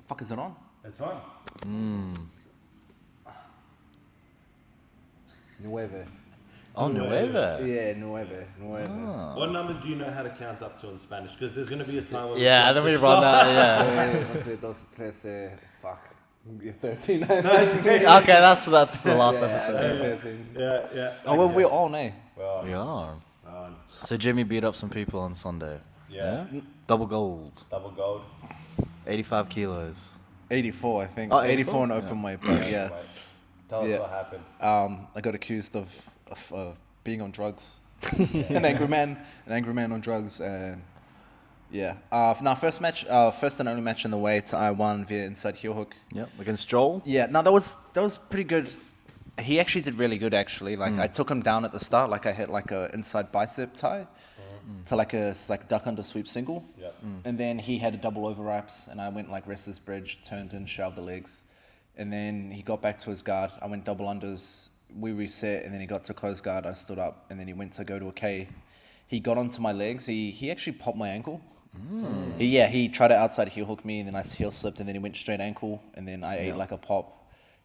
Fuck, is it on? It's on. Nueve. Oh, nueve. Yeah, nueve. What number do you know how to count up to in Spanish? Because there's going to be a time when Yeah, and then we run that. Yeah. 13. Fuck. You're 13. Okay, that's the last episode. 13. Yeah. Oh, well, we're on, eh? Well, We are. So Jimmy beat up some people on Sunday. Yeah. Double gold. Double gold. 85 kilos. 84, I think. Oh, 84 in open weight, but yeah. Wait. Tell us Yeah. what happened. I got accused of being on drugs. An angry man on drugs, and yeah. First and only match in the weight, I won via inside heel hook. Yep, against Joel. Yeah, no, that was pretty good. He actually did really good, actually. Like, I took him down at the start, like I hit like a inside bicep tie to like a duck under sweep single. Yep. And then he had a double overwraps, and I went like wrestler's bridge, turned in, shoved the legs. And then he got back to his guard. I went double unders. We reset, and then he got to close guard. I stood up, and then he went to go to a K. He got onto my legs. He actually popped my ankle. He tried to outside heel hook me, and then I heel slipped, and then he went straight ankle, and then I ate like a pop.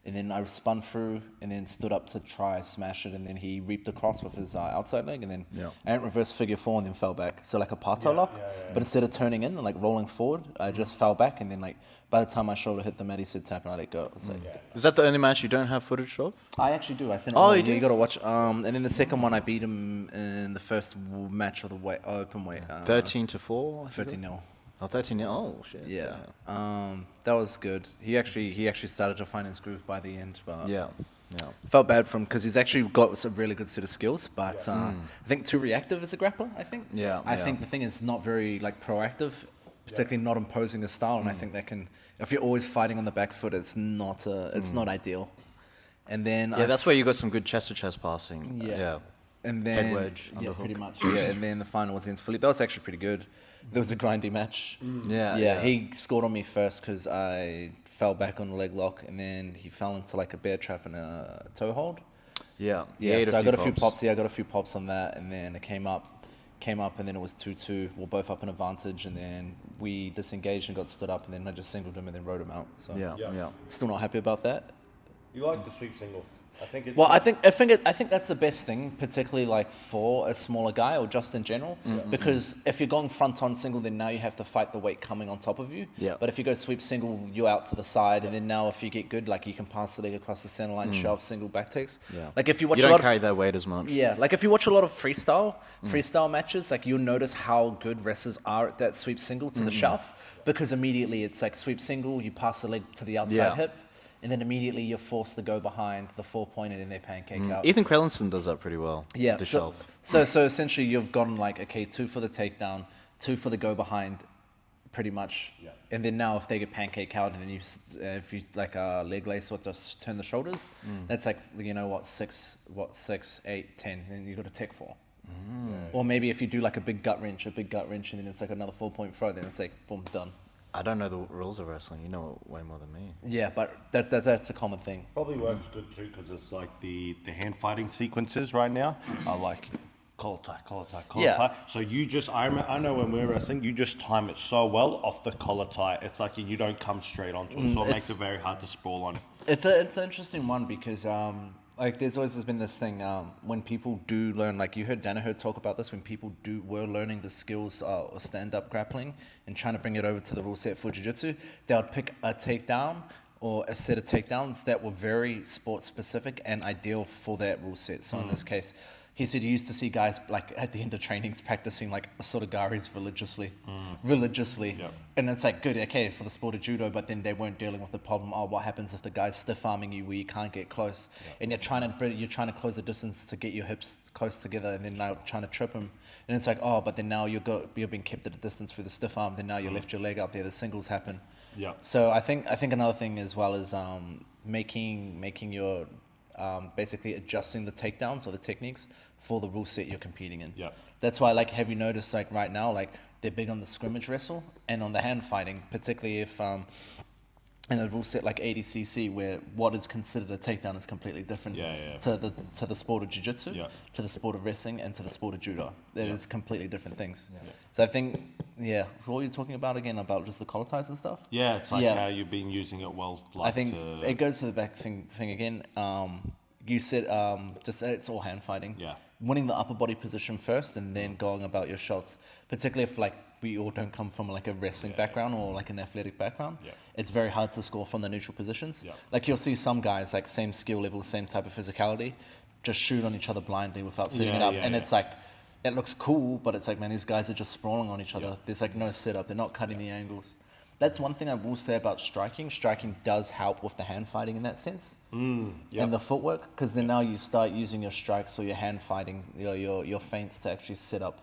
And then I spun through, and then stood up to try smash it, and then he reaped across with his outside leg, and then I went reverse figure four, and then fell back. So like a parto lock, but instead of turning in and like rolling forward, I just fell back, and then like by the time my shoulder hit the mat, he said tap, and I let go. It's like, Is that the only match you don't have footage of? I actually do. I sent it. Oh, on. you do? You got to watch. And then the second one, I beat him in the first match of the open weight. 13-4. 13-0. Oh, 13. Oh shit. Yeah. That was good. He actually started to find his groove by the end, but Yeah. felt bad for him because he's actually got a really good set of skills, but I think too reactive as a grappler. I think. Yeah, I yeah. think the thing is not very like proactive, particularly not imposing his style, and I think that can, if you're always fighting on the back foot, it's not not ideal. And then Yeah, that's where you got some good chest to chest passing. Yeah. And then Head wedge, yeah, underhook. pretty much. Yeah, and then the final was against Philippe. That was actually pretty good. There was a grindy match. Yeah. He scored on me first because I fell back on the leg lock, and then he fell into like a bear trap and a toe hold. Yeah. Yeah, so I got a few pops. Yeah, I got a few pops on that, and then it came up, and then it was 2-2. We're both up in advantage, and then we disengaged and got stood up, and then I just singled him and then rode him out. So Yeah. still not happy about that. You like the sweep single? I think it's. Well, I think that's the best thing, particularly like for a smaller guy or just in general, because if you're going front on single, then now you have to fight the weight coming on top of you. Yeah. But if you go sweep single, you're out to the side, and then now if you get good, like you can pass the leg across the center line, shove single back takes. Yeah. Like if you watch You a don't lot carry that weight as much. yeah, like if you watch a lot of freestyle matches, like you'll notice how good wrestlers are at that sweep single to the shove, because immediately it's like sweep single, you pass the leg to the outside Yeah. hip, and then immediately you're forced to go behind the 4-point, and then they pancake out. Ethan Krellinson does that pretty well. Yeah, The so, shelf. so essentially you've gotten like, okay, 2 for the takedown, 2 for the go behind, pretty much. Yeah. And then now if they get pancake out, and then if you like a leg lace or just turn the shoulders, that's like, 6, 8, 10, and you got a tech 4. Or maybe if you do like a big gut wrench, and then it's like another 4-point throw, then it's like, boom, done. I don't know the rules of wrestling. You know way more than me. Yeah, but that's a common thing. Probably works good too because it's like the hand fighting sequences right now are like collar tie, Yeah. tie. So you just, I know when we're wrestling, you just time it so well off the collar tie. It's like you don't come straight onto it, so it makes it very hard to sprawl on. It's an interesting one because like there's been this thing when people do learn, like you heard Danaher talk about this, when people were learning the skills of stand-up grappling and trying to bring it over to the rule set for jiu-jitsu, they would pick a takedown or a set of takedowns that were very sport specific and ideal for that rule set. So in this case, he said he used to see guys like at the end of trainings practicing like asotagaris religiously. Yep. And it's like, good, okay, for the sport of judo, but then they weren't dealing with the problem, what happens if the guy's stiff arming you where you can't get close? And you're trying to close the distance to get your hips close together, and then now trying to trip him. And it's like, but then now you're being kept at a distance through the stiff arm, then now you left your leg up there, the singles happen. Yeah. So I think another thing as well is making your basically adjusting the takedowns or the techniques for the rule set you're competing in. Yeah. That's why, like, have you noticed, like, right now, like, they're big on the scrimmage wrestle and on the hand fighting, particularly if in a rule set like 80cc, where what is considered a takedown is completely different to the sport of jiu-jitsu, to the sport of wrestling, and to the sport of judo. It is completely different things. So I think Yeah. What were you talking about again? About just the collar ties and stuff? Yeah, it's like Yeah. how you've been using it well. Like I think it goes to the back thing again. You said just it's all hand fighting. Yeah. Winning the upper body position first and then going about your shots, particularly if like we all don't come from like a wrestling background or like an athletic background. Yeah. It's very hard to score from the neutral positions. Yeah. Like you'll see some guys like same skill level, same type of physicality, just shoot on each other blindly without setting it up, and it's like. It looks cool, but it's like, man, these guys are just sprawling on each other. Yeah. There's like no setup. They're not cutting the angles. That's one thing I will say about striking. Striking does help with the hand fighting in that sense, and the footwork, because then now you start using your strikes or your hand fighting, your feints to actually set up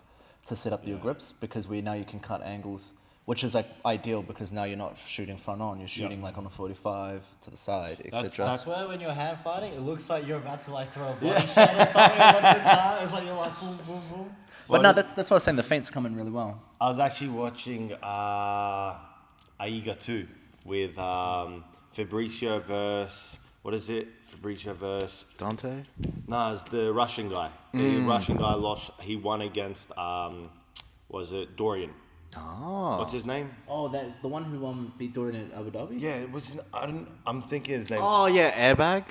your grips, because now you can cut angles, which is like ideal because now you're not shooting front on. You're shooting like on a 45 to the side, etc. I swear when you're hand fighting, it looks like you're about to like throw a body shot or something at the time. It's like you're like boom, boom, boom. But no, that's what I was saying. The feints come in really well. I was actually watching Aiga 2 with Fabricio versus, what is it? Fabricio versus... Dante? No, it's the Russian guy. The Russian guy lost. He won against, was it Dorian? Oh. What's his name? Oh, the one who beat Dorian at Abu Dhabi? Yeah, it was. I'm thinking his name. Oh, yeah, Airbag?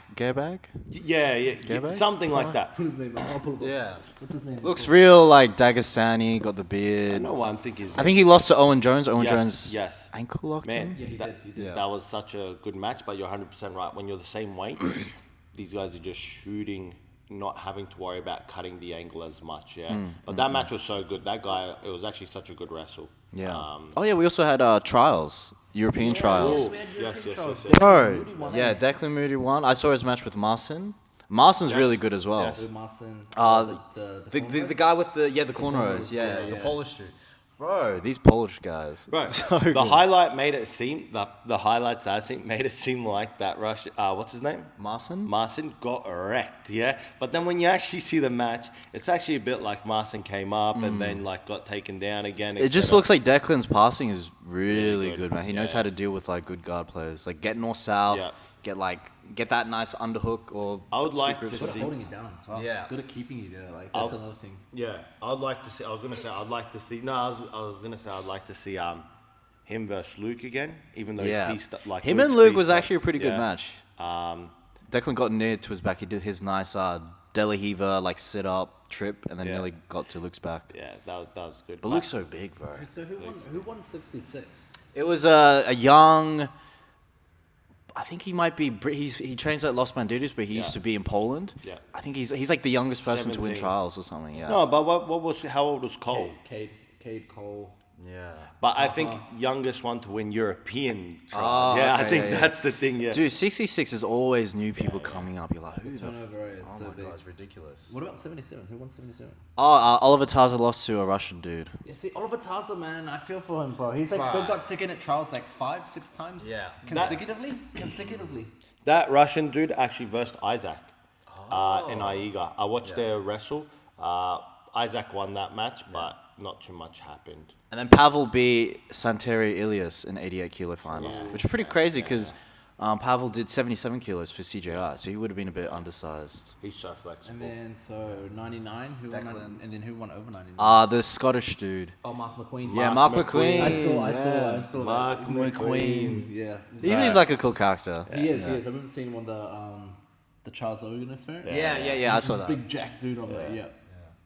Yeah, something like that. What's his name? I'll pull it up. Yeah. What's his name? Looks real like Dagestani, got the I beard. know what I'm thinking. His name. I think he lost to Owen Jones. Owen Yes, Jones yes. ankle locked Man, him. Yeah, he did. Yeah. that was such a good match. But you're 100% right. When you're the same weight, these guys are just shooting, not having to worry about cutting the angle as much. Yeah. But that match was so good. That guy, it was actually such a good wrestle. Yeah. We also had trials, European trials. Oh, yes. Bro, yeah, Declan Moody won. I saw his match with Marcin. Marcin's really good as well. Yes. The guy with the cornrows, the Polish dude. Bro, these Polish guys. Right. So the good. highlight made it seem the highlights I think made it seem like that Russian. What's his name? Marcin got wrecked. Yeah. But then when you actually see the match, it's actually a bit like Marcin came up and then like got taken down again. It just looks like Declan's passing is really good, man. He knows Yeah. how to deal with like good guard players. Like get north south, Yeah. get that nice underhook or. I would like scoop to grip. Good at see- holding it down as well. Yeah. Good at keeping you there. Like that's another thing. Yeah, I'd like to see. I was gonna say I'd like to see. No, I was gonna say I'd like to see him versus Luke again. Even though Yeah. he's pieced up, Him Luke's and Luke pieced was up. actually a pretty good Yeah. match. Um, Declan got near to his back. He did his nice Delahiva like sit up trip and then Yeah. nearly got to Luke's back. yeah, that was good. But Luke's so big, bro. So who won 66? It was a young. I think he might be. He trains at Los Bandidos, but he used to be in Poland. Yeah. I think he's like the youngest person to win 17. trials or something. Yeah. No, but what was how old was Cole? Cade Cole. Yeah. But I think youngest one to win European trials. Oh, yeah, I okay, think yeah. that's the thing. Yeah. Dude, 66 is always new people coming up. You're like, who the Turnover is Oh so my big. god, it's ridiculous. What about 77? Who won 77? Oliver Taza lost to a Russian dude. Yeah, see, Oliver Taza, man, I feel for him, bro. He's like, got second at trials like 5-6 times. Yeah. Consecutively. That Russian dude actually versed Isaac in Aiga. I watched their wrestle. Isaac won that match, but not too much happened. And then Pavel beat Santeri Ilias in 88 kilo finals, which is pretty crazy because Pavel did 77 kilos for CJI, so he would have been a bit undersized. He's so flexible. And then, so 99, who won? And then who won over 99? The Scottish dude. Oh, Mark McQueen. Yeah, Mark McQueen. I saw Mark that. McQueen. Yeah. He seems like a cool character. He is. I remember seeing him on the Charles Logan Experiment. Yeah, I saw This that. big jack dude on there. Yeah.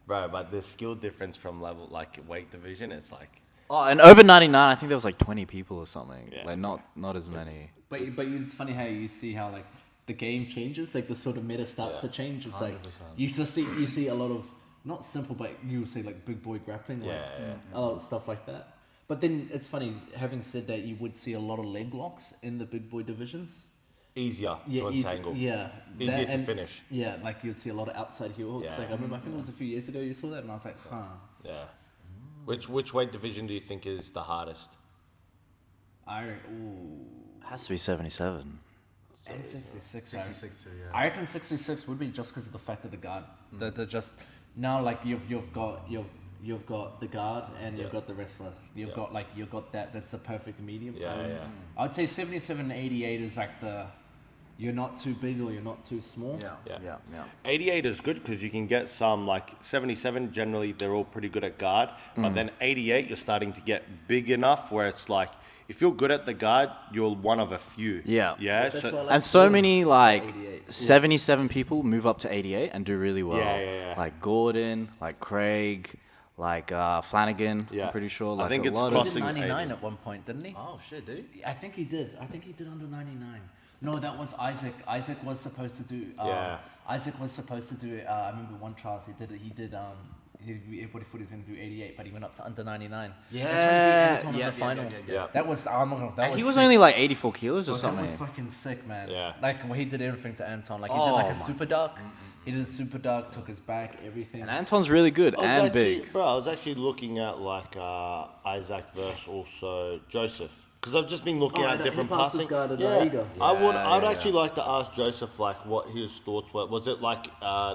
Bro, but the skill difference from level, like weight division, it's like... Oh, and over 99, I think there was like 20 people or something. Yeah. Like not as many. But it's funny how you see how like the game changes, like the sort of meta starts to change. It's like 100%. you see a lot of not simple, but you see like big boy grappling, like a lot of stuff like that. But then it's funny, having said that, you would see a lot of leg locks in the big boy divisions. Easier to entangle. Yeah. Easier to finish. Yeah, like you'd see a lot of outside heel hooks. Yeah. Like I remember, I think it was a few years ago you saw that, and I was like, huh. Yeah. Which weight division do you think is the hardest? Has to be 77. And 66. 66 too, yeah. I reckon 66 would be just because of the fact of the guard. They're just now like you've got the guard and you've got the wrestler. You've got that. That's the perfect medium. Yeah, yeah. I'd say 77 and 88 is like You're not too big or you're not too small. Yeah. 88 is good because you can get some, like 77, generally they're all pretty good at guard. But then 88, you're starting to get big enough where it's like, if you're good at the guard, you're one of a few. Yeah. Yeah. That's So, why I like And so Gordon many at like 88. 77 people move up to 88 and do really well. Yeah. Like Gordon, like Craig, like Flanagan. Yeah. I'm pretty sure. I Like think a it's lot He of. did crossing 99 80. at one point, didn't he? Oh shit, dude. I think he did. I think he did under 99. No, that was Isaac. Isaac was supposed to do. Yeah. Isaac was supposed to do. I remember one trials he did it. He did. Everybody thought he was going to do 88, but he went up to under 99. Yeah. That's when he beat Anton in Yeah, the final. yeah. That was. That And was he was sick. only like 84 kilos or That something. was fucking sick, man. Yeah. Like when he did everything to Anton. Like he Oh did like my- a super duck. He did a super duck, took his back, everything. And Anton's really good I was and actually, big. bro, I was actually looking at like Isaac versus also Joseph. Because I've just been looking at different passing. I'd actually like to ask Joseph like what his thoughts were. Was it like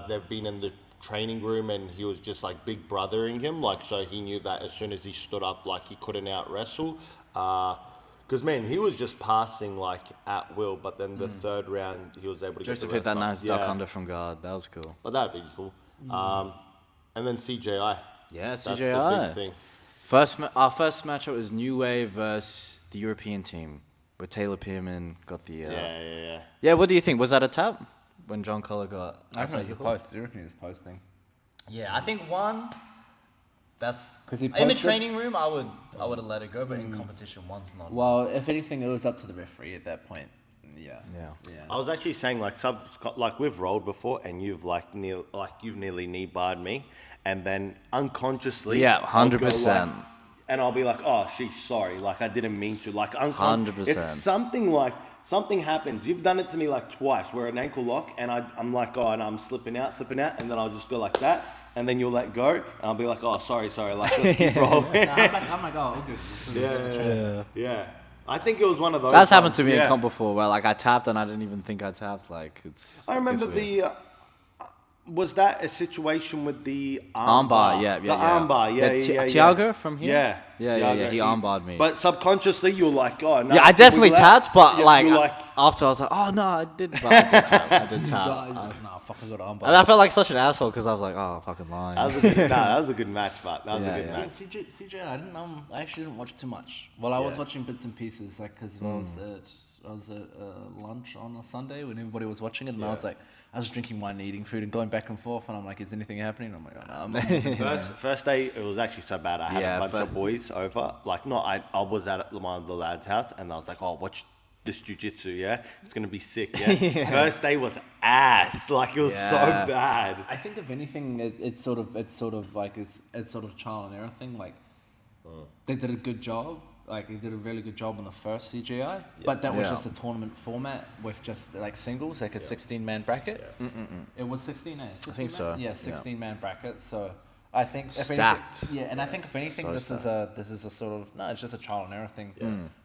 they've been in the training room and he was just like big brothering him, like so he knew that as soon as he stood up, like he couldn't out wrestle. Because man, he was just passing like at will, but then the third round he was able to Joseph get hit the that rest nice up. duck under from guard. That was cool. But that'd be cool. And then CJI. Yeah, That's the CJI. big thing. Our first matchup was New Wave versus the European team, where Taylor Pearman got the. Yeah. Yeah, what do you think? Was that a tap when John Collar got? I think it was a post. You reckon he was posting? Yeah, I think one. That's 'Cause he in the posted- training room. I would have let it go, but in competition, one's not. Well, if anything, it was up to the referee at that point. Yeah. I was actually saying like we've rolled before and you've you've nearly knee barred me, and then unconsciously Yeah, I'll go 100%. like- and I'll be like, oh sheesh, sorry, like I didn't mean to, like 100%. It's something like something happens. You've done it to me like twice, where an ankle lock and I'm like, oh, and I'm slipping out, and then I'll just go like that. And then you'll let go, and I'll be like, "Oh, sorry, like let's keep rolling." I'm like, oh, good. Yeah. I think it was one of those. That's happened ones, to me yeah. in comp before, where like I tapped and I didn't even think I tapped. Like it's. I remember it's weird. was that a situation with the Armbar, yeah. The armbar, yeah. Tiago from here? Yeah. Yeah, he armbarred me. But subconsciously, you're like, oh, no. Yeah, I definitely wiggle out. tapped, but Yeah, like, you're like, after I was like, oh no, I did. But I did tap. I did tap. Nah, fuck, I got an armbar. And I felt like such an asshole because I was like, oh, fucking lying. that was a good, that was a good match, but that was Yeah, a good yeah. Yeah, match. CJ, I actually didn't watch too much. Well, I was watching bits and pieces, like, because I was at lunch on a Sunday when everybody was watching it, and I was like, I was drinking wine and eating food and going back and forth, and I'm like, is anything happening? And I'm like, oh, no, I'm not. First day, it was actually so bad. I had Yeah, a bunch of boys over. Like, I was at one of the lads' house, and I was like, oh, watch this jiu-jitsu, yeah? It's going to be sick, yeah? First day was ass. Like, it was so Yeah. bad. I think if anything, it's sort of trial and error thing. Like, they did a good job. Like, they did a really good job on the first CJI, but that was Yeah. just a tournament format with just like singles, like a 16-man bracket. It was 16, eh? 16 I think so. Yeah, 16-man bracket. So I think if Stacked. Anything, and I think if anything, So this is a sort of it's just a trial and error thing.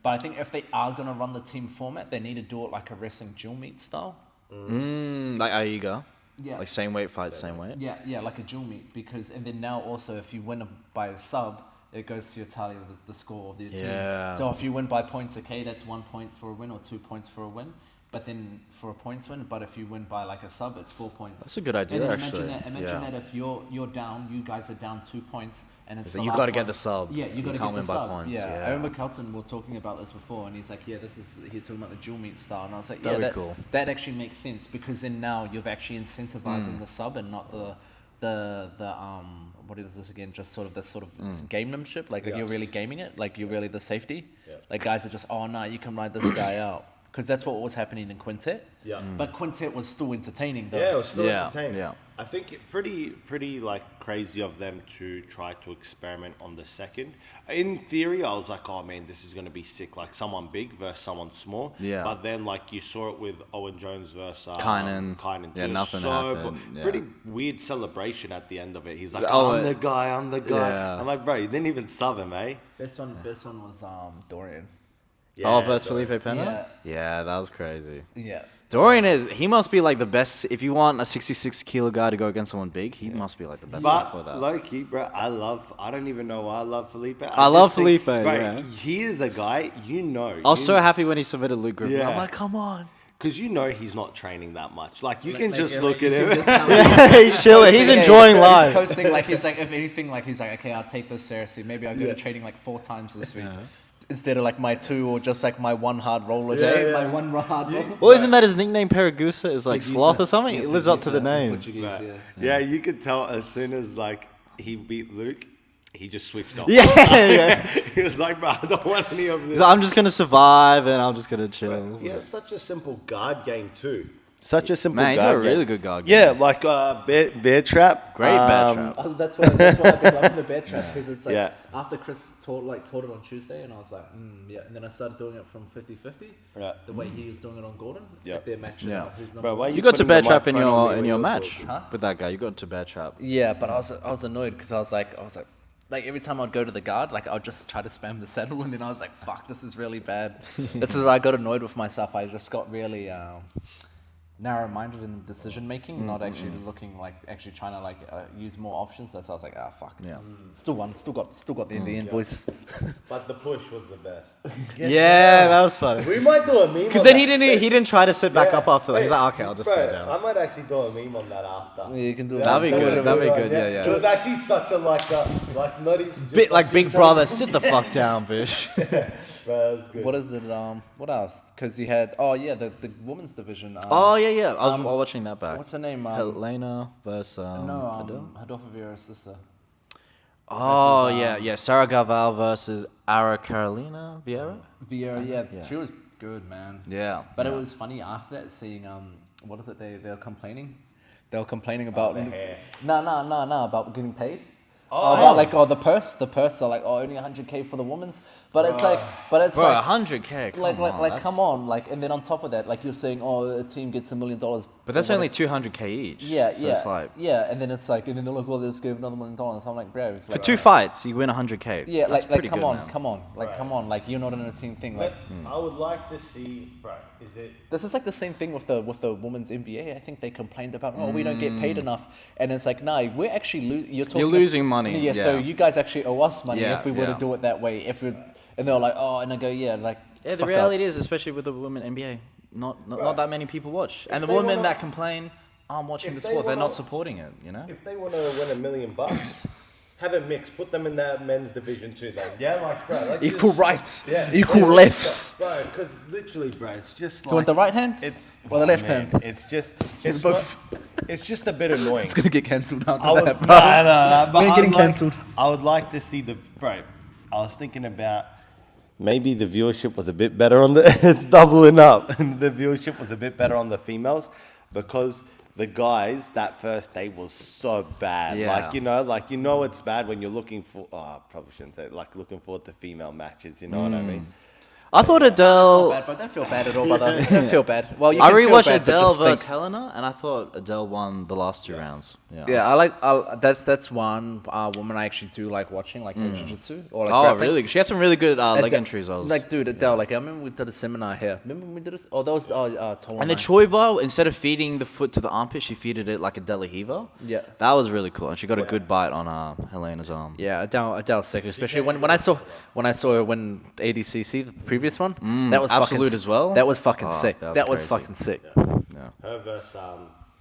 But I think if they are gonna run the team format, they need to do it like a wrestling dual meet style. Like Aiga. Yeah. Like same weight fight, same weight. Yeah, like a dual meet, because and then now also if you win by a sub, it goes to your tally of the score of your Yeah. team. So if you win by points, okay, that's 1 point for a win or 2 points for a win. But then for a points win, but if you win by like a sub, it's 4 points. That's a good idea, and then actually. Imagine that if you're down, you guys are down 2 points, and it's So the you last got to get one. the sub. Yeah, you got to can't get win the by sub. points. Yeah. Yeah. I remember Kelton were talking about this before, and he's like, yeah, he's talking about the dual meet style, and I was like, That'd yeah, be cool. that actually makes sense, because then now you're actually incentivizing the sub and not the what is this again? Just sort of this sort of gamemanship. Like you're really gaming it. Like you're really the safety. Like guys are just, oh no, you can ride this guy out, because that's what was happening in Quintet. Yeah. But Quintet was still entertaining though. Yeah, it was still Yeah, entertaining. yeah. I think pretty like crazy of them to try to experiment on the second. In theory, I was like, oh man, this is gonna be sick. Like someone big versus someone small. Yeah. But then like you saw it with Owen Jones versus Kynan. Kynan. Yeah, Just nothing happened. Yeah. Pretty weird celebration at the end of it. He's like, Oh, I'm the guy. Yeah. I'm like, bro, you didn't even sub him, eh? Best one was Dorian. Oh, versus Felipe Pena? Yeah. Yeah, that was crazy. Yeah. Dorian he must be like the best. If you want a 66 kilo guy to go against someone big, he must be like the best guy for But that. low key, bro, I don't even know why I love Felipe. I love just think, Felipe, bro, yeah. he is a guy, I was so happy when he submitted Luke Griffin. Yeah. I'm like, come on. because you know he's not training that much. Like you can Like, just yeah, look like, at you him. can just tell He's chilling. He's coasting, enjoying He's life. coasting, like he's like, if anything, like he's like, okay, I'll take this seriously. Maybe I'll go to training like 4 times this week instead of like my 2 or just like my 1 hard roll a day. My 1 hard roll. Well, isn't that his nickname, Paragusa? Is like Pagusa. sloth or something? Yeah, It lives up to the Pagusa, name. Portuguese, yeah. Yeah, you could tell as soon as like he beat Luke, he just switched off. Yeah. He was like, bro, I don't want any of this. He's like, I'm just gonna survive and I'm just gonna chill. He has such a simple guard game too. Such a simple Man, he's got a guard game. really good guard Yeah, game. like bear trap. Great bear trap. Oh, that's why I've been loving the bear trap, because it's like Yeah. after Chris taught it on Tuesday, and I was like, yeah, and then I started doing it from 50-50, Right. the way he was doing it on Gordon. Yeah. Like they're matching Yeah. out who's number Bro, why one. You got to putting bear the trap in microphone on me your when you're match talking? with that guy. You got to bear trap. Yeah, but I was annoyed because I was like every time I'd go to the guard, like I'd just try to spam the saddle, and then I was like, fuck, this is really bad. This is I got annoyed with myself. I just got really narrow-minded in decision making, not actually looking like actually trying to like use more options. That's why I was like, fuck. Yeah. Still won. Still got the in the end, boys. But the push was the best. Yeah, that was funny. We might do a meme. Because then he didn't try to sit back up after that. He's Hey, like, okay, I'll just bro, sit down. I might actually do a meme on that after. Yeah, you can do That'd be that. good. That'd be good. Yeah, It was yeah. actually such a like not even just Bit like Big just Brother. Sit the fuck down, bitch. Bro, that was good. What is it? What else? Because you had the women's division. Oh yeah. I was watching that back. What's her name? Helena versus Adele? Adolfo Vieira's sister. Oh versus, yeah. Sarah Garval versus Ara Carolina Vieira. Vieira, yeah, she was good, man. Yeah. But it was funny after that seeing what is it? They were complaining. They were complaining about the hair. No, about getting paid. About like the purse are like only 100K for the women's, but it's like Bro, like 100K. come on, like, and then on top of that, like you're saying, a team gets $1 million, But that's only 200K each. yeah, So it's like and then it's like, and then they're like, this gave another $1 million. I'm like, bro, for 2 fights, you win 100K. yeah, That's like pretty come good, on, man. come on, like you're not in a team thing, like. I would like to see, bro. Is it? This is like the same thing with the women's NBA. I think they complained about, we don't get paid enough, and it's like, no, we're actually You're losing money, Yeah, so yeah. you guys actually owe us money Yeah, if we were to yeah. do it that way. And they're like, and I go, like. Yeah, the fuck reality up. is, especially with the women NBA, not Right. that many people watch. And the they women wanna- that complain aren't watching If the they sport. They're wanna- not supporting it, you know? If they want to win $1 million, have a mix. Put them in that men's division too. Then yeah, like bro, like Equal just- rights, Yeah, equal yeah, lefts. bro. Because literally, bro, it's just. Do you want the right hand? It's or the left man, hand? It's just. It's Both. It's just a bit annoying. It's gonna get cancelled after I would, that, no, bro. but We're I'd getting like- cancelled. I would like to see the bro. I was thinking about maybe the viewership was a bit better on the. It's doubling up. The viewership was a bit better on the females because the guys that first day was so bad. Yeah. Like you know it's bad when you're looking for. Oh, I probably shouldn't say it, like looking forward to female matches. You know what I mean? I thought Adele. Bad, bro. Don't feel bad at all, brother. Don't feel bad. Well, you I can feel rewatched bad, but Adele just versus think- Helena, and I thought Adele won the last 2 rounds. Yeah, I like. That's one woman I actually do like watching, like her jiu-jitsu or like Oh, grappling. really? She had some really good leg Adele- entries. Like, dude, Adele. Like, I remember we did a seminar here. Remember when we did this? Oh, that was Tola. And the Choi bar, instead of feeding the foot to the armpit, she feeded it like a De La Hiva. Yeah. That was really cool. And she got a good bite on Helena's arm. Yeah, Adele's sick, especially when I saw her win ADCC, the previous one. That was Absolute fucking, as well? That was fucking Oh, sick. that was That was crazy. fucking sick. Yeah. Her versus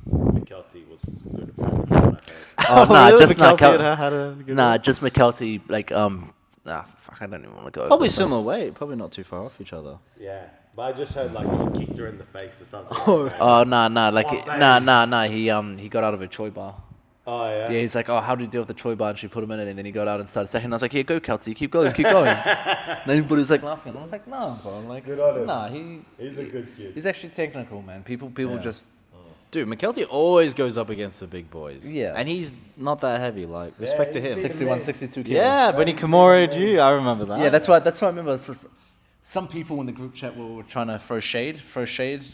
McKelty was good. Apparently, what I heard. Oh nah, Really? just McKelty nah, had a good nah, one? just McKelty. Like fuck, I don't even want to go. Probably similar weight. Probably not too far off each other. Yeah, but I just heard like he kicked her in the face or something. Oh nah, like What, nah. He got out of a Choi bar. Oh yeah. Yeah, he's like, how do you deal with the Choi bar? And she put him in it, and then he got out and started saying, I was like, yeah, go Kelty, keep going. And everybody was like laughing, and I was like, no, bro, I'm like, Good on him. nah, He's a good kid. he's actually technical, man. People just. Dude, McKelty always goes up against the big boys. Yeah. And he's not that heavy. Like, respect to him. he's 61, 62 kilos. Yeah, when he Kimura'd you, I remember that. Yeah, that's why I remember. Some people in the group chat were trying to throw shade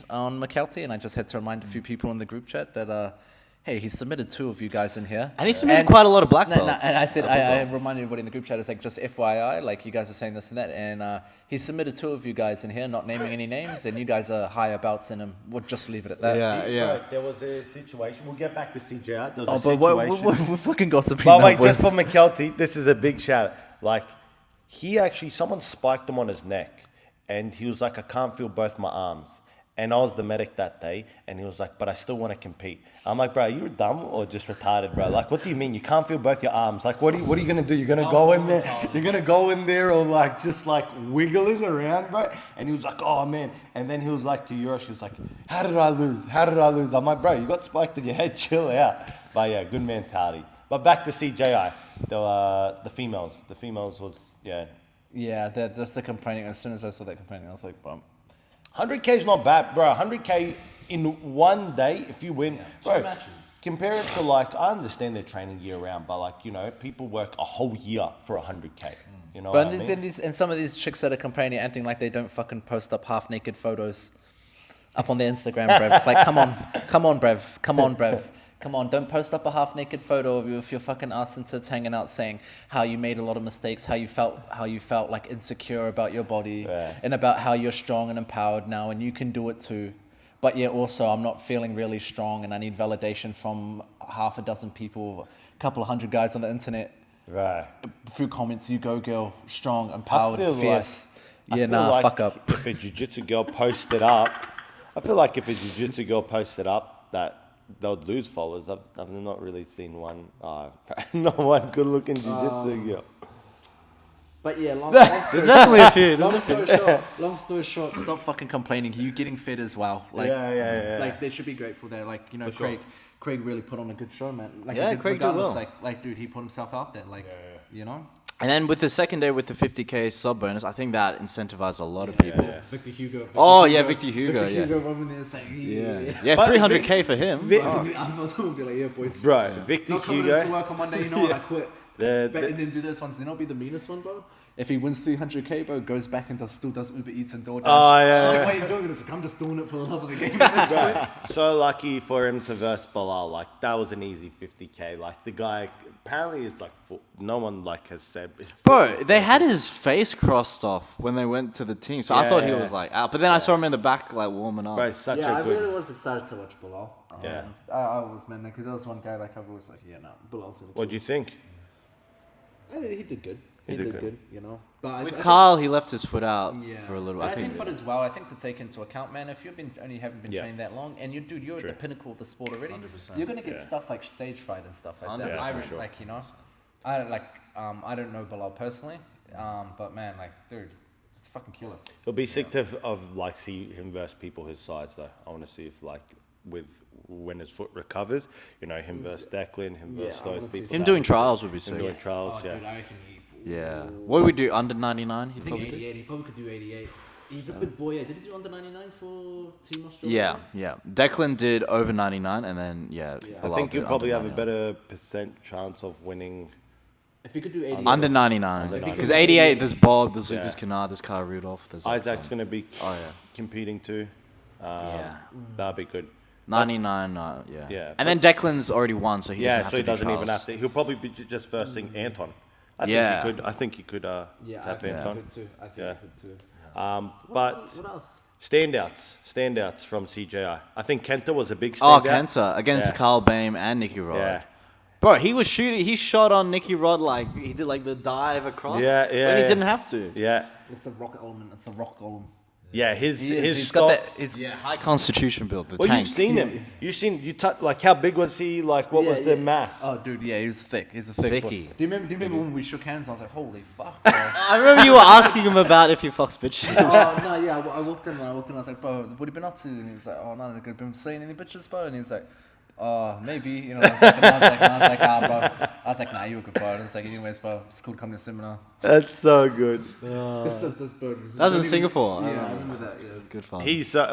on McKelty, and I just had to remind a few people in the group chat that, hey, he submitted 2 of you guys in here. And he submitted quite a lot of black No, belts. and I said, I reminded everybody in the group chat, it's like, just FYI, like, you guys are saying this and that, and he submitted 2 of you guys in here, not naming any names, and you guys are higher belts than him. We'll just leave it at that. Right, there was a situation. We'll get back to CJI. There was Oh, a but situation. we're fucking gossiping But now, wait, boys. just for McKelty, this is a big shout. Like, someone spiked him on his neck, and he was like, I can't feel both my arms. And I was the medic that day, and he was like, but I still want to compete. I'm like, bro, are you dumb or just retarded, bro? Like, what do you mean? You can't feel both your arms. Like, what are you going to do? You're going to go in there? You're going to go in there or like, just like wiggling around, bro? And he was like, oh, man. And then he was like to Yosh, he was like, how did I lose? How did I lose? I'm like, bro, you got spiked in your head. Chill out. But yeah, good mentality. But back to CJI, the females. The females was, yeah. Yeah, just the complaining. As soon as I saw that complaining, I was like, bum. 100K is not bad, bro. 100K in one day, if you win, bro. 2 matches. Compare it to like, I understand they're training year round, but like, you know, people work a whole year for 100K. You know But what I mean? and some of these chicks that are complaining, acting like they don't fucking post up half naked photos up on their Instagram, bruv. Like, come on, bruv. Come on, don't post up a half-naked photo of you with your fucking ass and tits hanging out, saying how you made a lot of mistakes, how you felt like insecure about your body, and about how you're strong and empowered now, and you can do it too. But yeah, also I'm not feeling really strong, and I need validation from half a dozen people, a couple of hundred guys on the internet. Right. Through comments, you go girl, strong, empowered, fierce. Fuck up. If a jiu-jitsu girl posted up, I feel like if a jiu-jitsu girl posted up that they would lose followers. I've not really seen one, not one good-looking jiu-jitsu girl. But yeah, There's definitely a few. long story short, stop fucking complaining. You getting fed as well. Like, Yeah. Like they should be grateful there. Like, you know, For Craig really put on a good show, man. Like, Yeah, Craig did regardless, well. Like, dude, he put himself out there. Like, you know. And then with the second day with the 50K sub bonus, I think that incentivized a lot of people. Yeah. Victor Hugo. Victor Hugo, yeah. running there saying, Yeah, But 300K for him. I was going to be like, yeah, boys. Bro, Victor Not coming Hugo. into work on Monday, you know what, I quit. The- Betting him do this ones, you know, be the meanest one, bro. If he wins 300K, bro, goes back and still does Uber Eats and DoorDash. Oh, yeah, I was like, yeah. why are you doing this? Like, I'm just doing it for the love of the game at this point. So lucky for him to verse Bilal. Like, that was an easy 50K. Like, the guy, apparently it's like, no one like has said. Bro, they had his face crossed off when they went to the team, so I thought he was like out. But then I saw him in the back like warming up. Bro, it's such Yeah, a I good. really was excited to watch Bilal. Yeah. I was, man, because there was one guy like I was like, yeah, no, Bilal's gonna. What do you think? He did good. He did good, you know. But With Carl, he left his foot out yeah. for a little. But I think, as well, I think to take into account, man, if you've been haven't been trained that long, and you're at the pinnacle of the sport already, 100%. you're gonna get stuff like stage fright and stuff like that. 100%. I for sure. like, you know, I don't know Bilal personally, but man, like, dude, it's a fucking killer. It'll be sick to like see him verse people his size though. I want to see if like when his foot recovers, you know, him versus Declan, him versus I those wanna see people. Him doing trials would be Him sick. doing trials, yeah. Dude, I reckon Yeah. What do we do? Under 99? He I think probably did? 88. He probably could do 88. He's a good boy. Yeah. Did he do under 99 for Team Australia? Yeah. Declan did over 99, and then I Bilal think did he'll probably have under a better percent chance of winning. If he could do 88. Under 99. Under Because 99. 88, there's Bob, there's Yeah. Lucas Kennard, there's Kyle Rudolph, there's like Isaac's some- going to be Oh, yeah. competing too. Yeah. That'd be good. 99, yeah. Yeah, And then Declan's already won, so he doesn't Yeah, have so to he doesn't do even trials. have to. He'll probably be just versing Anton. Yeah. I think he could Yeah, tap I think Anton. he could too. I think Yeah. he could too. But What else? standouts from CJI. I think Kenta was a big Oh, standout. Kenta against Yeah. Carl Bain and Nicky Rod. Yeah. Bro, he was shooting. He shot on Nicky Rod like he did like the dive across. Yeah, When he yeah. didn't have to. Yeah. It's a rock element. It's a rock golem. Yeah, his He's skull. got that. His, Yeah, high constitution build. The Well, tank. you've seen him. Like how big was he? Like what was the mass? Oh, dude, yeah, he was thick. He's a thick boy. Thicky. Do you remember when we shook hands? I was like, holy fuck, bro. I remember you were asking him about if he fucks bitches. Oh, no, yeah, I walked in, I was like, bro, what have you been up to? And he's like, oh, no, they've been seeing any bitches, bro? And he's like, maybe, you know, I was like, bro. I was like, nah, you're a good bro. And it's like, anyways, bro, it's cool to come to the seminar. That's so good. This bro. That was in Singapore. Yeah, I remember that, yeah. It was good fun. He's he was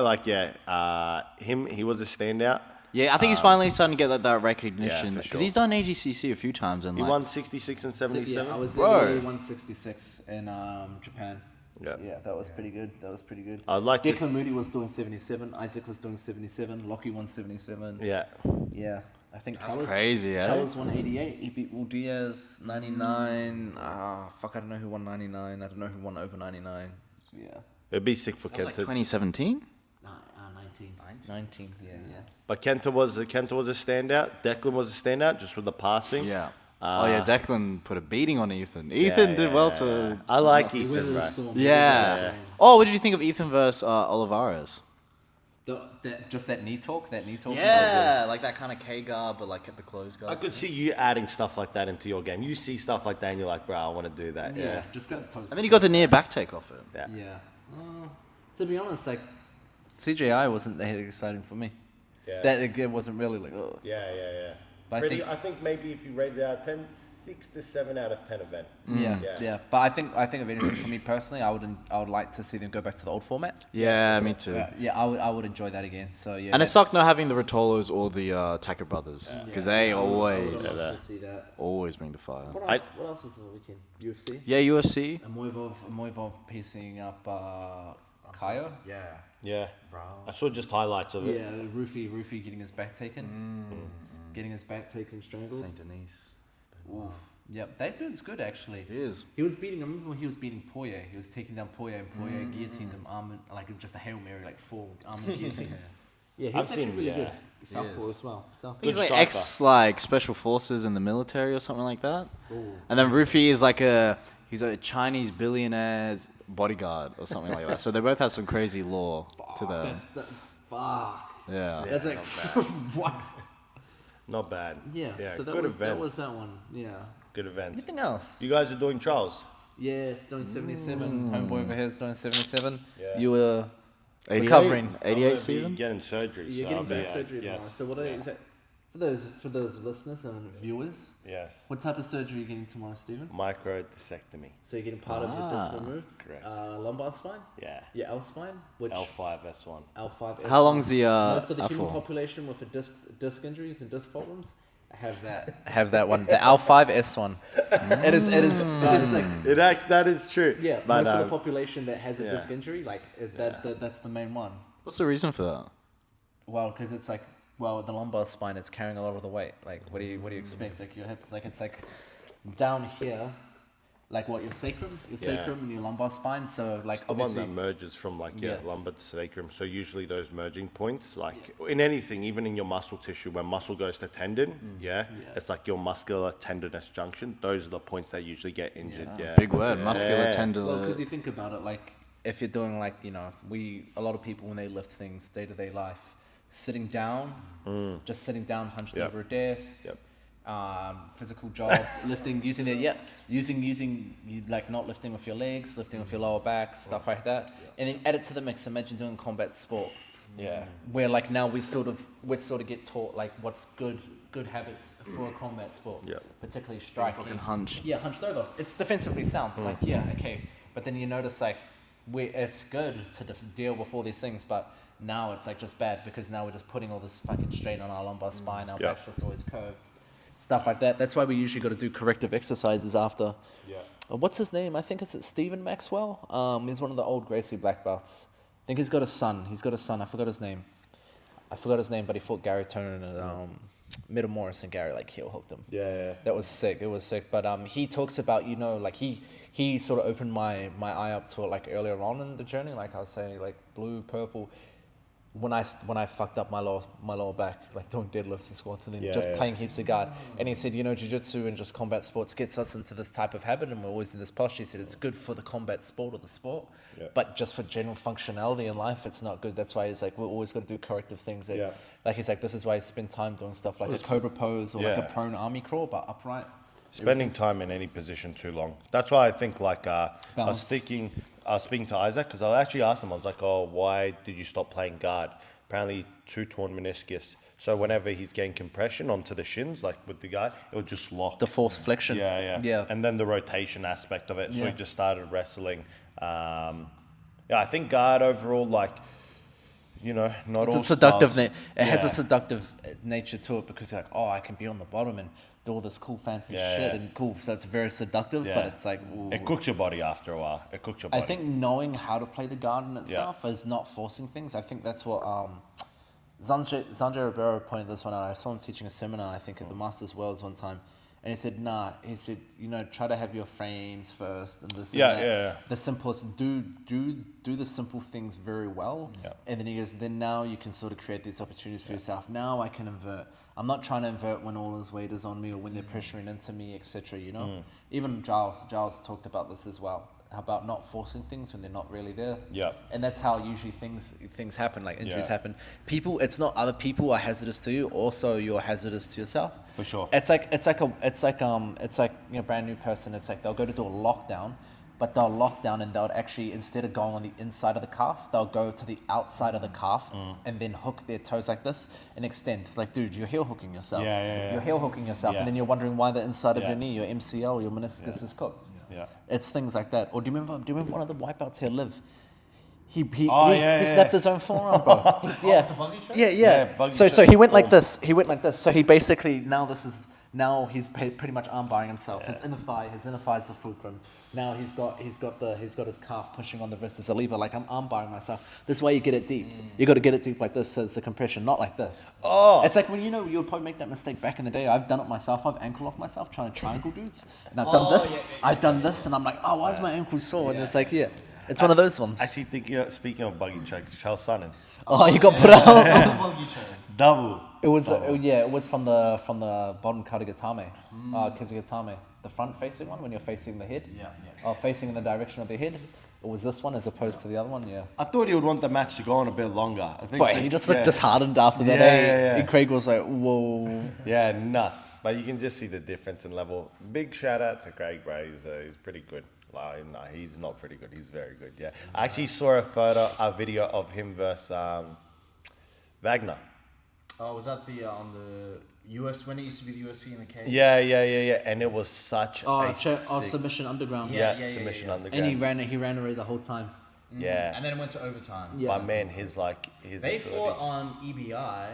a standout. Yeah, I think he's finally starting to get that recognition for because sure. he's done AGCC a few times and He like won 66 and 77. Yeah, I was Bro. in 166 in Japan. Yeah. That was pretty good. I'd like to Declan Moody was doing 77. Isaac was doing 77. Lockie won 77. Yeah. Yeah. I think That's Carlos, crazy, yeah. Carlos won 88. He beat Will Diaz 99. Fuck, I don't know who won 99. I don't know who won over 99. Yeah. It'd be sick for That was like Kenta. 2017. 19. Yeah. But Kenta was a standout. Declan was a standout just with the passing. Yeah. Declan put a beating on Ethan. Ethan did well to. I like He Ethan, weathered the right? storm. Yeah. Oh, what did you think of Ethan versus Olivares? Just that knee talk. Yeah, like that kind of K guard, but like at the close guard. I could see you adding stuff like that into your game. You see stuff like that and you're like, bro, I want to do that. Yeah. Just grab the toes. And then you got the near back take off it. Yeah. Yeah. To be honest, like CJI wasn't that exciting for me. Yeah. That it wasn't really like. Oh. Yeah. But Really, I think maybe if you rate it out 10, 6 to 7 out of 10 event. Yeah. But I think if anything, for me personally, I would like to see them go back to the old format. Yeah, me too. Yeah, I would enjoy that again. So yeah. And it sucked not having the Rotolos or the Tucker brothers because they always see that. always bring the fire. What else was on the weekend? UFC. Yeah, UFC. Moivov piecing up Kaio. Yeah. Bro. I saw just highlights of it. Yeah, Rufy getting his back taken. Getting his back taken, strangled. Saint Denis. Oof. Yep, that dude's good actually. He is. He was beating. I remember when he was beating Poirier. He was taking down Poirier, and Poirier guillotined him, like just a Hail Mary, like full arm guillotine. Yeah, I've seen really good. He Southpaw is. as well. Southpaw. He's like striker. special forces in the military or something like that. Ooh. And then Rufy is he's a Chinese billionaire's bodyguard or something like that. So they both have some crazy lore to them. Fuck. Yeah. That's like what? Not bad. Yeah. So good events. that was that one. Yeah. Good events. Anything else? You guys are doing trials? Yes, doing 77. Homeboy over here is doing 77. Yeah. You were 88? recovering. 88 season? Getting surgery. You're so getting I'll be, back surgery tomorrow. yes. So what is that? For those listeners and viewers, Yes. what type of surgery are you getting tomorrow, Stephen? Microdiscectomy. So you're getting part of your disc removed? Correct. Lumbar spine? Yeah. Your L spine? Which L5S1. L5. How long's the Most of the human L4? population with a disc injuries and disc problems have that one. The L5S1. It is like That is true. yeah. But, most of the population that has a yeah. disc injury, like that's the main one. What's the reason for that? Well, because it's like, well, the lumbar spine, it's carrying a lot of the weight. Like, what do you expect? Like your hips, like it's like down here, like what your sacrum and your lumbar spine. So like the one obviously, that merges from Yeah. lumbar to sacrum. So usually those merging points, like in anything, even in your muscle tissue, when muscle goes to tendon, it's like your muscular tendinous junction. Those are the points that usually get injured. Yeah. Big word, muscular Yeah. tendon. well, because you think about it, like if you're doing like a lot of people when they lift things day to day life, sitting down, just sitting down, hunched Yep. over a desk. Yep. Physical job, lifting, using like not lifting with your legs, lifting with your lower back, stuff like that, and then add it to the mix. Imagine doing combat sport, Yeah. where like now we sort of get taught like what's good habits for a combat sport, Yep. particularly striking. Fucking hunched. Yeah, hunched over. It's defensively sound. Like okay, but then you notice like it's good to deal with all these things, but now it's like just bad because now we're just putting all this fucking strain on our lumbar spine. Our back's just always curved. Stuff like that. That's why we usually got to do corrective exercises after. Yeah. What's his name? I think it's Stephen Maxwell. He's one of the old Gracie black belts. I think he's got a son. I forgot his name. But he fought Gary Turner at Middle Morris, and Gary like heel hooked him. Yeah. That was sick. It was sick. But he talks about like he sort of opened my eye up to it like earlier on in the journey. Like I was saying, like blue, purple. When I fucked up my lower back, like doing deadlifts and squats, and then playing heaps of guard. And he said, jiu-jitsu and just combat sports gets us into this type of habit, and we're always in this posture. He said it's good for the combat sport or the sport, but just for general functionality in life, it's not good. That's why he's like, we're always got to do corrective things. Like he's like, this is why he spend time doing stuff like a cobra pose or like a prone army crawl, but upright. Spending time in any position too long. That's why I think like I was Balance. speaking to Isaac because I actually asked him. I was like, "Oh, why did you stop playing guard?" Apparently, 2 torn meniscus. So whenever he's getting compression onto the shins, like with the guard, it would just lock. The force flexion. Yeah. And then the rotation aspect of it. So he just started wrestling. I think guard overall, like, not It's all a seductive styles. it has a seductive nature to it because like, oh, I can be on the bottom and do all this cool fancy shit and cool. So it's very seductive, but it's like ooh. It cooks your body after a while. It cooks your body. I think knowing how to play the guard in itself is not forcing things. I think that's what Sanjay Ribeiro pointed this one out. I saw him teaching a seminar, I think, at the Masters Worlds one time. And he said, try to have your frames first and this and that. The simplest, do the simple things very well. Yeah. And then he goes, then now you can sort of create these opportunities for yourself. Now I can invert. I'm not trying to invert when all this weight is on me or when they're pressuring into me, etc. Even Giles talked about this as well. about not forcing things when they're not really there. Yeah. And that's how usually things happen, like injuries happen. People, it's not other people are hazardous to you, also you're hazardous to yourself. For sure. It's like brand new person. It's like they'll go to do a lockdown, but they'll lock down and they'll actually, instead of going on the inside of the calf, they'll go to the outside of the calf and then hook their toes like this and extend. Like, dude, you're heel hooking yourself. You're heel hooking yourself, and then you're wondering why the inside of your knee, your MCL, your meniscus is cooked. It's things like that. Or do you remember one of the wipeouts here, Liv? He snapped his own forearm, bro. So he went like this. So he basically now he's pretty much arm barring himself. His inner thigh is the fulcrum. Now he's got his calf pushing on the wrist as a lever. Like, I'm arm barring myself. This is why you get it deep. You got to get it deep like this, so it's a compression, not like this. It's like when you would probably make that mistake back in the day. I've done it myself. I've ankle locked myself trying to triangle dudes, and I've done this. I've done this, and I'm like, oh, why is my ankle sore? And it's like, it's one of those ones. Actually, speaking of buggy checks, Charles Sonnen. Oh, you got put out. Double. It was it was from the bottom Karagatame, Kizugatame, the front facing one when you're facing the head. Facing in the direction of the head. It was this one as opposed to the other one. I thought he would want the match to go on a bit longer. I think. But he just looked disheartened after that. And Craig was like, whoa. Yeah, nuts. But you can just see the difference in level. Big shout out to Craig, bro. He's pretty good. Like, no, he's not pretty good. He's very good. Yeah. I actually saw a video of him versus Wagner. Oh, was that the on the US when it used to be the UFC in the cage? Yeah. And it was such Submission Underground. Submission Underground. And he ran away the whole time. Yeah. And then it went to overtime. Yeah. But man, his they fought on EBI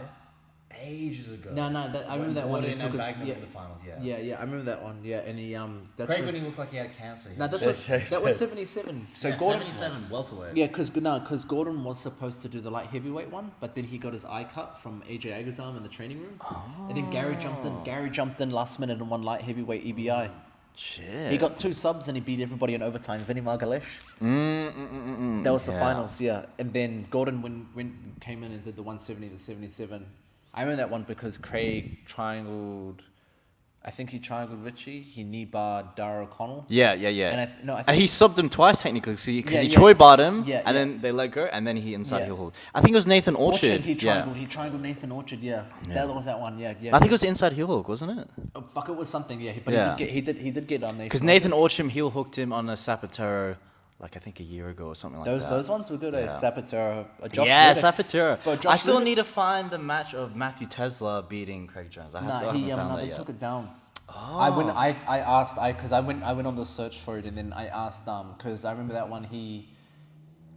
ages ago. No, I remember that one. In the finals. I remember that one. Yeah, and he that's Craig when he looked like he had cancer. No, that was 77. So Gordon, 77 welterweight. Yeah, because Gordon was supposed to do the light heavyweight one, but then he got his eye cut from AJ Agazarm in the training room, and then Gary jumped in last minute and won light heavyweight EBI. Shit. He got 2 subs and he beat everybody in overtime. Vinny Margalesh. That was the finals, and then Gordon came in and did the 170 to 77. I remember that one because Craig triangled. I think he triangled Richie. He knee barred Dara O'Connell. Yeah. And I think he subbed him twice technically, because he Choi barred him, and then they let go, and then he inside heel hook. I think it was Nathan Orchard. He triangled Nathan Orchard. That was that one. Yeah. I think it was inside heel hook, wasn't it? Oh, fuck, it was something. Yeah, but he did get on Nathan. Because Nathan Orchard heel hooked him on a Sapatero, like I think a year ago or something like that. Those ones were good. Sapatero. Sapatero. I still need to find the match of Matthew Tesla beating Craig Jones. They took it down. I asked because I went on the search for it, and then I asked because I remember that one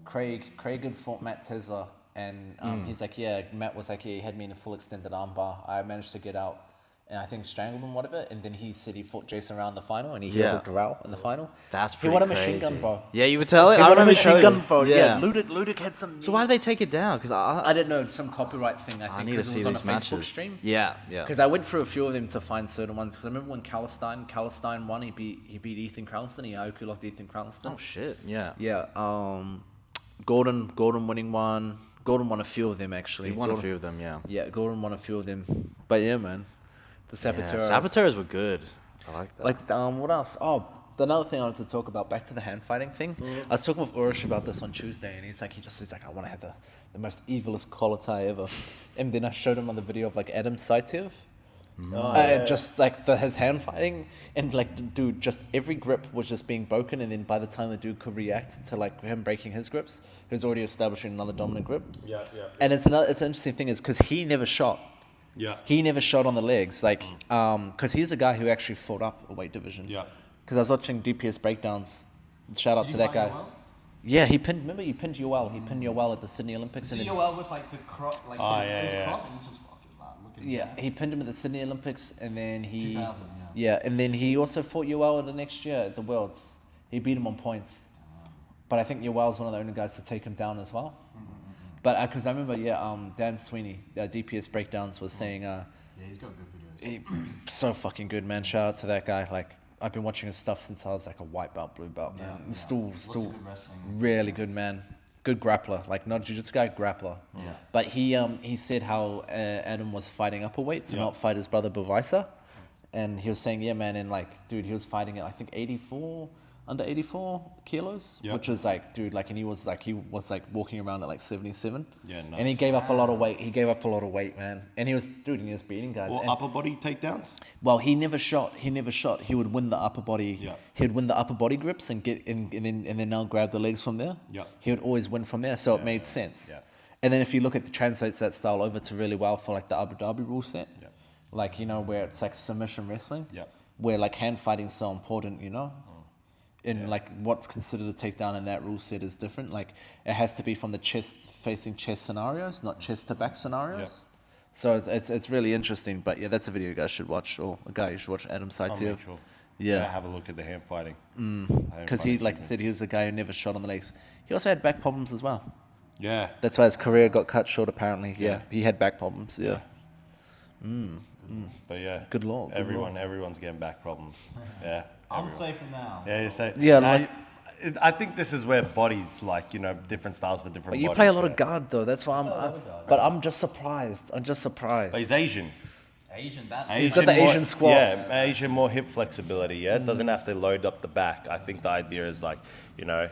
Craig had fought Matt Tesla, and he's like, Matt was like, he had me in a full extended armbar. I managed to get out and I think strangled him, whatever. And then he said he fought Jason Rao in the final, and he hooked Rao in the final. That's pretty He won a crazy. machine gun, bro. Yeah, you would tell it. He won a machine gun, bro. Yeah, Ludic had some. So why did they take it down? Because I don't know, some copyright thing. I think need to see it was these on a matches. Facebook stream. Yeah. Because I went through a few of them to find certain ones. Because I remember when Calistine won, he beat Ethan Crownston. He Aoku locked Ethan Crownston. Oh shit! Yeah. Yeah. Gordon winning one. Gordon won a few of them actually. He won a few of them. Yeah. Yeah, Gordon won a few of them. But yeah, man, the Sapatero. Saboteros were good. I like that. Like what else? Oh, another thing I wanted to talk about, back to the hand fighting thing. I was talking with Urish about this on Tuesday, and he's like, I want to have the most evilest collar ever. And then I showed him on the video of like Adam Saitiev. Just like his hand fighting, and like dude, just every grip was just being broken, and then by the time the dude could react to like him breaking his grips, he was already establishing another dominant grip. And it's an interesting thing is because he never shot. He never shot on the legs, like because he's a guy who actually fought up a weight division. Because I was watching DPS breakdowns. Shout out to that guy. Yeah, he pinned. Remember, you pinned Yoel. He pinned Yoel at the Sydney Olympics. Yoel with like the cross, like his cross, and he's just fucking looking. Yeah, he pinned him at the Sydney Olympics, and then he. 2000. Yeah, and then he also fought Yoel the next year at the Worlds. He beat him on points, but I think Yoel's one of the only guys to take him down as well. But because I remember, Dan Sweeney, DPS breakdowns was saying, he's got good videos. So fucking good, man. Shout out to that guy. Like, I've been watching his stuff since I was like a white belt, blue belt, man. He's still good wrestling. Really good, man. Good grappler, like not jiu-jitsu guy, grappler. But he said how Adam was fighting upper weight to not fight his brother Bavisa, and he was saying, yeah, man, and like, dude, he was fighting at I think 84. under 84 kilos, Yep. which was like, dude, like, and he was like walking around at like 77. Yeah, nice. And he gave up a lot of weight. He gave up a lot of weight, man. And he was beating guys. Or And- upper body takedowns. well, he never shot. He would win the upper body. Yeah. He would win the upper body grips and then now grab the legs from there. Yeah. He would always win from there, so it made sense. Yeah. And then if you look at translates that style over to really well for like the Abu Dhabi rule set, Yeah. like, you know, where it's like submission wrestling, Yeah. where like hand fighting is so important, you know. And like what's considered a takedown in that rule set is different. Like it has to be from the chest facing chest scenarios, not chest to back scenarios. So it's really interesting. But yeah, that's a video you guys should watch, or a guy you should watch, Adam I'll Saitiev. make sure. Yeah. Have a look at the hand fighting. Because he, like I said, he was a guy who never shot on the legs. He also had back problems as well. Yeah. That's why his career got cut short, apparently. Yeah, Yeah. he had back problems. Yeah. But yeah. Good lord, good Everyone's getting back problems. Yeah. I'm everyone. safe for now. Yeah, you say. Yeah, Now, like- I think this is where bodies, like, you know, different styles for different But you bodies. play a lot yeah. of guard, though. That's why but I'm just surprised. I'm just surprised. But he's Asian. Asian, that. He's got the more- Asian squat. Yeah, Asian, more hip flexibility. Yeah, it doesn't have to load up the back. I think the idea is like, you know,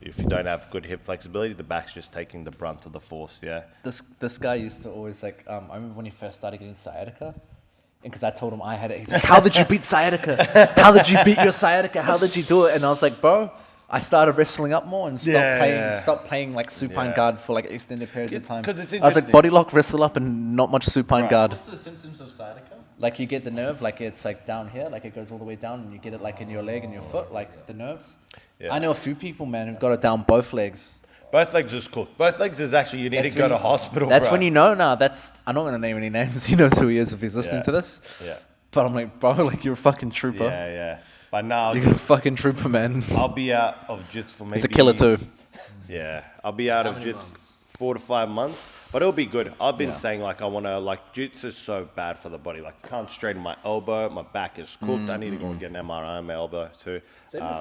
if you don't have good hip flexibility, the back's just taking the brunt of the force. Yeah. This guy used to always like. I remember when he first started getting sciatica, and because I told him I had it, he's like, "How did you beat sciatica? How did you beat your sciatica? How did you do it?" And I was like, "Bro, I started wrestling up more and stopped playing like supine Yeah. guard for like extended periods of time." 'Cause it's I was like, interesting. body lock, wrestle up, and not much supine guard. What's the symptoms of sciatica? Like you get the nerve, like it's like down here, like it goes all the way down, and you get it like in your leg and your foot, like the nerves. Yeah. I know a few people, man, who got it down both legs. Both legs is cooked. Both legs is actually, you need That's to go when to you- hospital. That's bro. when you know. Nah, I'm not gonna name any names. He knows who he is if he's listening Yeah. to this. Yeah. But I'm like, bro, like you're a fucking trooper. Yeah, yeah. But now You're a fucking trooper, man. I'll be out of jits for maybe. He's a killer too. Yeah, I'll be out of many jits months? 4 to 5 months, but it'll be good. I've been saying like I want to like jits is so bad for the body. Like I can't straighten my elbow, my back is cooked. I need to go and get an MRI on my elbow too. Same as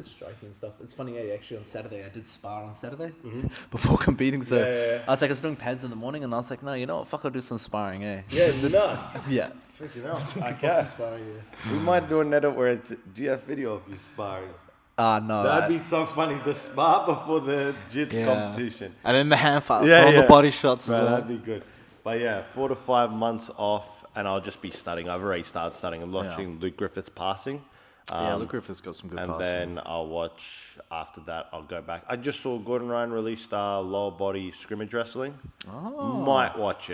striking and stuff. It's funny, actually on Saturday, I did spar on Saturday before competing. So I was like, I was doing pads in the morning and I was like, no, you know what, fuck, I'll do some sparring, eh? Yeah, nuts. Yeah. Freaking hell. Okay. We might do an edit where it's GF video of you sparring. No. That'd be so funny. The spar before the jits Yeah. competition. And then the hand fight, Yeah, all yeah. the body shots Bro, as well. that'd be good. But yeah, 4 to 5 months off, and I'll just be studying. I've already started studying. I'm watching Luke Griffith's passing. Yeah, Luke Griffith's got some good And passing. then I'll watch, after that, I'll go back. I just saw Gordon Ryan released lower body scrimmage wrestling. Oh. Might watch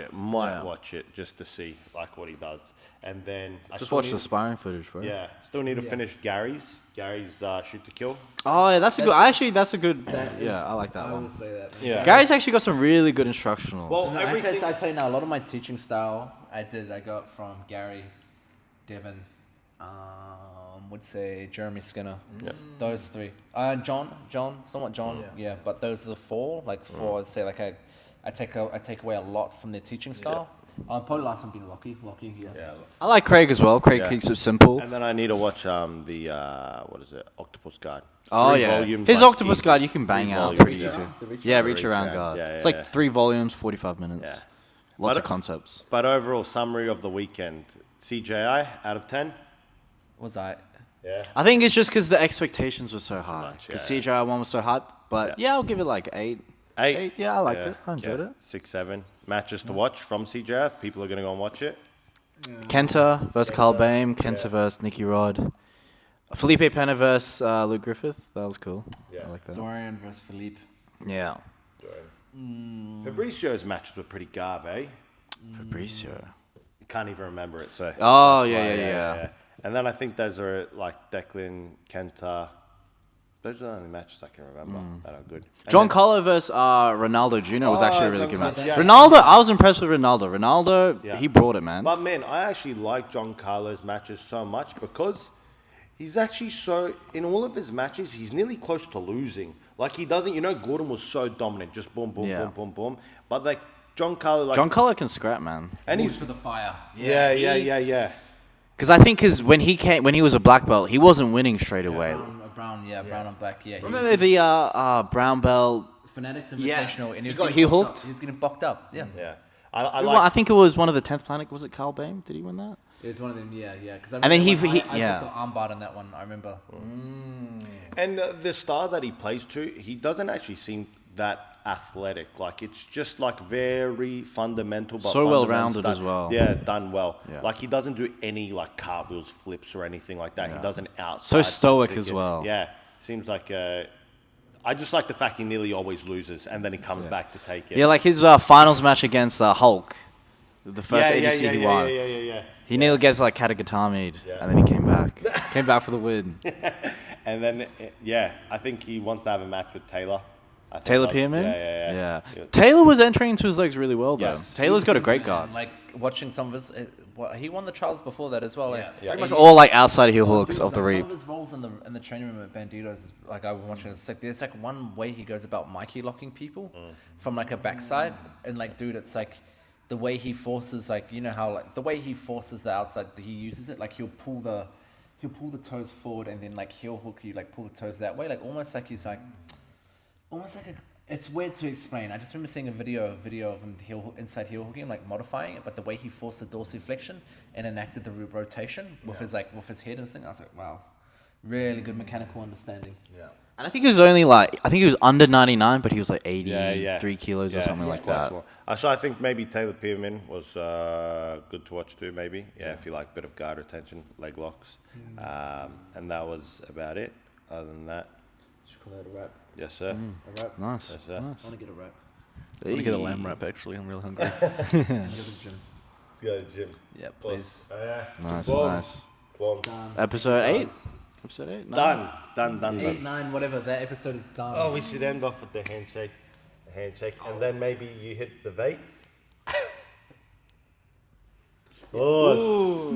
it just to see like what he does. And then I Just still watch need- the sparring footage, bro. Yeah, still need to finish Gary's shoot to kill. Oh, yeah, that's a good. That's a good. Yeah, I like that one. say that. Yeah. Gary's actually got some really good instructionals. Well, No, everything. I tell you now, a lot of my teaching style, I got from Gary, Devin, would say Jeremy Skinner. Those three. John, somewhat John. Yeah, but those are the four. Like four, I'd say like I take away a lot from their teaching style. Probably last one being Lockie. Yeah. Yeah. I like Craig as well. Craig Yeah. keeps it simple. And then I need to watch the what is it? Octopus Guard. Oh 3 yeah, volumes, his like, octopus easy. guard you can bang 3 out volumes, pretty yeah. easy. Yeah, reach around guard. Yeah, It's yeah, like 3 volumes, 45 minutes. Yeah. Lots But- of concepts. But overall summary of the weekend: CJI out of 10. Was I? Yeah. I think it's just because the expectations were so high. much, Because yeah. CJI one was so hype. But yeah, I'll give it like 8. 8. Yeah, I liked it. I enjoyed it. 6, 7 matches to watch from CJI. If people are going to go and watch it. Kenta versus Carl Baim. Kenta versus Nicky Rod. Felipe Pena versus Luke Griffith. That was cool. Yeah. I like that. Dorian versus Philippe. Yeah. Fabricio's matches were pretty garb, eh? Fabricio. You can't even remember it. So. Oh, that's why, yeah. And then I think those are like Declan, Kenta. Those are the only matches I can remember that are good. And John then- Collar versus Ronaldo Jr. was actually a really good match. Yeah. Ronaldo, I was impressed with Ronaldo. Ronaldo, Yeah. he brought it, man. But man, I actually like John Carlo's matches so much because he's actually in all of his matches, he's nearly close to losing. Like he doesn't, Gordon was so dominant, just boom, boom, Yeah. boom, boom, boom. But like John Carlo, like, John Collar can scrap, man. and Moves he's, for the fire. yeah. Because I think when he was a black belt, he wasn't winning straight away. Brown and black. Yeah. Remember the brown belt? Fanatics Yeah. Invitational, and He was got getting heel bucked hooked. up. He was getting bucked up. Yeah. Yeah. I Well, like, I think it was one of the 10th Planet. Was it Carl Baim? Did he win that? It's one of them, yeah. Because And then he I took yeah. the armbar in that one. I remember. And the style that he plays to, he doesn't actually seem that athletic. Like it's just like very fundamental, but So well-rounded fundamentals as well. Yeah, done well. Yeah. Like he doesn't do any like cartwheels, flips, or anything like that. He doesn't outside. So stoic kick as it. well. Yeah, seems like. I just like the fact he nearly always loses, and then he comes back to take it. Yeah, like his finals match against Hulk, the first ADC he won. Yeah. He nearly gets like Katagatami'd, and then he came back. Came back for the win. And then, I think he wants to have a match with Taylor. I think Taylor like- Pearman? Yeah. Taylor was entering into his legs really well, though. Yes. Taylor's got a great guard. Like watching some of his, he won the trials before that as well. Like, Pretty much all like outside heel hooks of the Some Reap. of his roles in the training room at Banditos, is, like I was watching, it's like there's like one way he goes about Mikey locking people from like a backside, and like dude, it's like the way he forces, like you know how like the way he forces the outside, he uses it, like he'll pull the toes forward and then like heel hook you, like pull the toes that way, like almost like he's like almost like a. It's weird to explain. I just remember seeing a video of him inside heel hooking, like modifying it, but the way he forced the dorsiflexion and enacted the rotation with his head and thing, I was like, wow, really good mechanical understanding. Yeah. And I think he was only like, I think he was under 99, but he was like 83 kilos or something like that. So I think maybe Taylor Pearman was good to watch too, maybe. Yeah, if you like a bit of guard retention, leg locks. And that was about it. Other than that. Should call that a wrap. Yes, sir. A wrap. Nice. Yes, sir. I want to get a wrap. I want to get a lamb wrap, actually. I'm real hungry. Go to the gym. Let's go to the gym. Yeah, please. Nice, Boom. nice. Boom. Episode 8? Episode 8? No. Done. 8, 9, whatever. That episode is done. Oh, we should end off with the handshake. And then maybe you hit the vape. Oh,